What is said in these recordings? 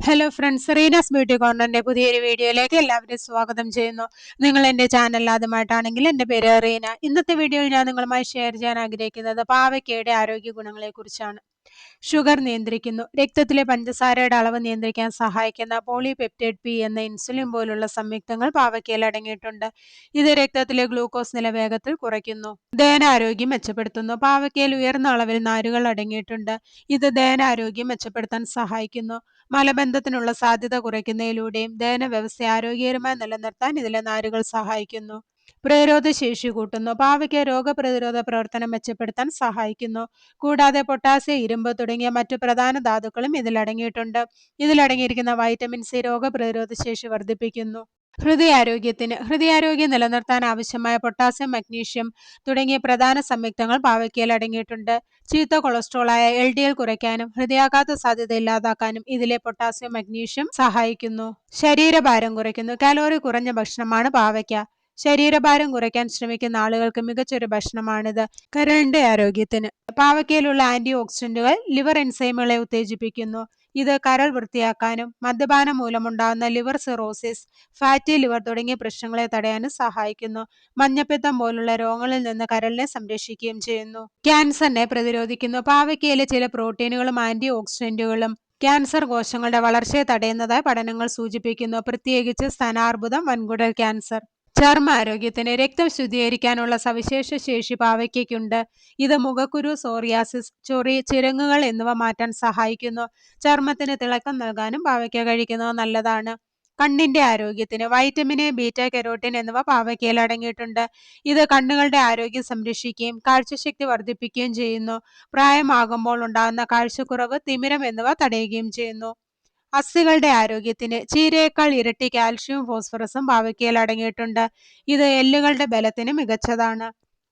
Hello friends, Reena's beauty കോർണറിന്റെ പുതിയൊരു വീഡിയോയിലേക്ക് എല്ലാവരും സ്വാഗതം ചെയ്യുന്നു. നിങ്ങൾ എൻ്റെ ചാനൽ ആദ്യമായിട്ടാണെങ്കിൽ എൻ്റെ പേര് റീന. ഇന്നത്തെ വീഡിയോയിൽ ഞാൻ നിങ്ങളുമായി ഷെയർ ചെയ്യാൻ ആഗ്രഹിക്കുന്നത് പാവയ്ക്കയുടെ ആരോഗ്യ ഗുണങ്ങളെക്കുറിച്ചാണ്. ഷുഗർ നിയന്ത്രിക്കുന്നു. രക്തത്തിലെ പഞ്ചസാരയുടെ അളവ് നിയന്ത്രിക്കാൻ സഹായിക്കുന്ന പോളിപെപ്റ്റൈഡ് പി എന്ന ഇൻസുലിൻ പോലുള്ള സംയുക്തങ്ങൾ പാവയ്ക്കയിൽ അടങ്ങിയിട്ടുണ്ട്. ഇത് രക്തത്തിലെ ഗ്ലൂക്കോസ് നില വേഗത്തിൽ കുറയ്ക്കുന്നു. ദഹനാരോഗ്യം മെച്ചപ്പെടുത്തുന്നു. പാവയ്ക്കയിൽ ഉയർന്ന അളവിൽ നാരുകൾ അടങ്ങിയിട്ടുണ്ട്. ഇത് ദഹനാരോഗ്യം മെച്ചപ്പെടുത്താൻ സഹായിക്കുന്നു. മലബന്ധത്തിനുള്ള സാധ്യത കുറയ്ക്കുന്നതിലൂടെയും ദഹന വ്യവസ്ഥ ആരോഗ്യകരമായി നിലനിർത്താൻ ഇതിലെ നാരുകൾ സഹായിക്കുന്നു. പ്രതിരോധ ശേഷി കൂട്ടുന്നു. പാവയ്ക്ക രോഗപ്രതിരോധ പ്രവർത്തനം മെച്ചപ്പെടുത്താൻ സഹായിക്കുന്നു. കൂടാതെ പൊട്ടാസ്യം, ഇരുമ്പ് തുടങ്ങിയ മറ്റു പ്രധാന ധാതുക്കളും ഇതിലടങ്ങിയിട്ടുണ്ട്. ഇതിലടങ്ങിയിരിക്കുന്ന വൈറ്റമിൻ സി രോഗപ്രതിരോധ ശേഷി വർദ്ധിപ്പിക്കുന്നു. ഹൃദയാരോഗ്യം നിലനിർത്താൻ ആവശ്യമായ പൊട്ടാസ്യം, മഗ്നീഷ്യം തുടങ്ങിയ പ്രധാന സംയുക്തങ്ങൾ പാവയ്ക്കയിൽ അടങ്ങിയിട്ടുണ്ട്. ചീത്ത കൊളസ്ട്രോളായ LDL കുറയ്ക്കാനും ഹൃദയാഘാത സാധ്യത ഇല്ലാതാക്കാനും ഇതിലെ പൊട്ടാസ്യം, മഗ്നീഷ്യം സഹായിക്കുന്നു. ശരീരഭാരം കുറയ്ക്കുന്നു. കാലോറി കുറഞ്ഞ ഭക്ഷണമാണ് പാവയ്ക്ക. ശരീരഭാരം കുറയ്ക്കാൻ ശ്രമിക്കുന്ന ആളുകൾക്ക് മികച്ചൊരു ഭക്ഷണമാണിത്. കരളിന്റെ ആരോഗ്യത്തിന് പാവയ്ക്കയിലുള്ള ആന്റി ഓക്സിഡന്റുകൾ ലിവർ എൻസൈമുകളെ ഉത്തേജിപ്പിക്കുന്നു. ഇത് കരൾ വൃത്തിയാക്കാനും മദ്യപാനം മൂലമുണ്ടാകുന്ന ലിവർ സിറോസിസ്, ഫാറ്റി ലിവർ തുടങ്ങിയ പ്രശ്നങ്ങളെ തടയാനും സഹായിക്കുന്നു. മഞ്ഞപ്പിത്തം പോലുള്ള രോഗങ്ങളിൽ നിന്ന് കരളിനെ സംരക്ഷിക്കുകയും ചെയ്യുന്നു. ക്യാൻസറിനെ പ്രതിരോധിക്കുന്നു. പാവയ്ക്കയിലെ ചില പ്രോട്ടീനുകളും ആന്റി ഓക്സിഡന്റുകളും ക്യാൻസർ കോശങ്ങളുടെ വളർച്ചയെ തടയുന്നതായി പഠനങ്ങൾ സൂചിപ്പിക്കുന്നു. പ്രത്യേകിച്ച് സ്തനാർബുദം, വൻകുടൽ ക്യാൻസർ. ചർമ്മ ആരോഗ്യത്തിന് രക്തം ശുദ്ധീകരിക്കാനുള്ള സവിശേഷ ശേഷി പാവയ്ക്കയ്ക്കുണ്ട്. ഇത് മുഖക്കുരു, സോറിയാസിസ്, ചൊറി, ചിരങ്ങുകൾ എന്നിവ മാറ്റാൻ സഹായിക്കുന്നു. ചർമ്മത്തിന് തിളക്കം നൽകാനും പാവയ്ക്ക കഴിക്കുന്നത് നല്ലതാണ്. കണ്ണിന്റെ ആരോഗ്യത്തിന് വൈറ്റമിൻ എ, ബീറ്റ കരോട്ടിൻ എന്നിവ പാവയ്ക്കയിൽ അടങ്ങിയിട്ടുണ്ട്. ഇത് കണ്ണുകളുടെ ആരോഗ്യം സംരക്ഷിക്കുകയും കാഴ്ചശക്തി വർദ്ധിപ്പിക്കുകയും ചെയ്യുന്നു. പ്രായമാകുമ്പോൾ ഉണ്ടാകുന്ന കാഴ്ചക്കുറവ്, തിമിരം എന്നിവ തടയുകയും ചെയ്യുന്നു. അസ്ഥികളുടെ ആരോഗ്യത്തിന് ചീരയേക്കാൾ ഇരട്ടി കാൽഷ്യവും ഫോസ്ഫറസും പാവയ്ക്കയിൽ അടങ്ങിയിട്ടുണ്ട്. ഇത് എല്ലുകളുടെ ബലത്തിന് മികച്ചതാണ്.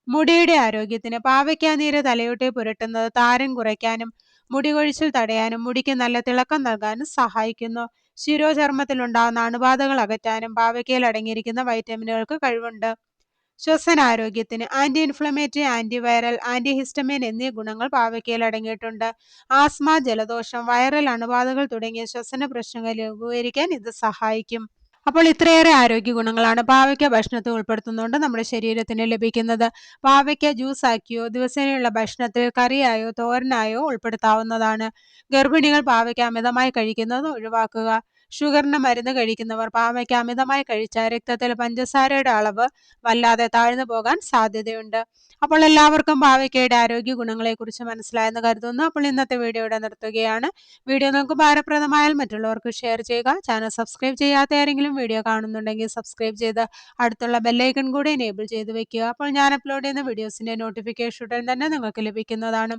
മുടിയുടെ ആരോഗ്യത്തിന് പാവയ്ക്ക നീര് തലയോട്ടി പുരട്ടുന്നത് താരൻ കുറയ്ക്കാനും മുടി കൊഴിച്ചിൽ തടയാനും മുടിക്ക് നല്ല തിളക്കം നൽകാനും സഹായിക്കുന്നു. ശിരോചർമ്മത്തിലുണ്ടാകുന്ന അണുബാധകൾ അകറ്റാനും പാവയ്ക്കയിൽ അടങ്ങിയിരിക്കുന്ന വൈറ്റമിനുകൾക്ക് കഴിവുണ്ട്. ശ്വസനാരോഗ്യത്തിന് ആന്റി ഇൻഫ്ലമേറ്ററി, ആന്റിവൈറൽ, ആന്റിഹിസ്റ്റമിൻ എന്നീ ഗുണങ്ങൾ പാവയ്ക്കയിൽ അടങ്ങിയിട്ടുണ്ട്. ആസ്മ, ജലദോഷം, വൈറൽ അണുബാധകൾ തുടങ്ങിയ ശ്വസന പ്രശ്നങ്ങൾ ലഘൂകരിക്കാൻ ഇത് സഹായിക്കും. അപ്പോൾ ഇത്രയേറെ ആരോഗ്യ ഗുണങ്ങളാണ് പാവയ്ക്ക ഭക്ഷണത്തിൽ ഉൾപ്പെടുത്തുന്നതുകൊണ്ട് നമ്മുടെ ശരീരത്തിന് ലഭിക്കുന്നത്. പാവയ്ക്ക ജ്യൂസ് ആക്കിയോ ദിവസേനയുള്ള ഭക്ഷണത്തിൽ കറിയായോ തോരനായോ ഉൾപ്പെടുത്താവുന്നതാണ്. ഗർഭിണികൾ പാവയ്ക്ക അമിതമായി കഴിക്കുന്നത് ഒഴിവാക്കുക. ഷുഗറിന് മരുന്ന് കഴിക്കുന്നവർ പാവയ്ക്ക അമിതമായി കഴിച്ചാൽ രക്തത്തിൽ പഞ്ചസാരയുടെ അളവ് വല്ലാതെ താഴ്ന്നു പോകാൻ സാധ്യതയുണ്ട്. അപ്പോൾ എല്ലാവർക്കും പാവയ്ക്കയുടെ ആരോഗ്യ ഗുണങ്ങളെക്കുറിച്ച് മനസ്സിലായെന്ന് കരുതുന്നു. അപ്പോൾ ഇന്നത്തെ വീഡിയോ ഇവിടെ നിർത്തുകയാണ്. വീഡിയോ നിങ്ങൾക്ക് ഉപകാരപ്രദമായാൽ മറ്റുള്ളവർക്ക് ഷെയർ ചെയ്യുക. ചാനൽ സബ്സ്ക്രൈബ് ചെയ്യാത്ത ആരെങ്കിലും വീഡിയോ കാണുന്നുണ്ടെങ്കിൽ സബ്സ്ക്രൈബ് ചെയ്ത് അടുത്തുള്ള ബെല്ലൈക്കൺ കൂടി എനേബിൾ ചെയ്ത് വെക്കുക. അപ്പോൾ ഞാൻ അപ്ലോഡ് ചെയ്യുന്ന വീഡിയോസിന്റെ നോട്ടിഫിക്കേഷൻ ഉടൻ തന്നെ നിങ്ങൾക്ക് ലഭിക്കുന്നതാണ്.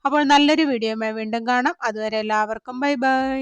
അപ്പോൾ നല്ലൊരു വീഡിയോയുമായി വീണ്ടും കാണാം. അതുവരെ എല്ലാവർക്കും ബൈ ബൈ.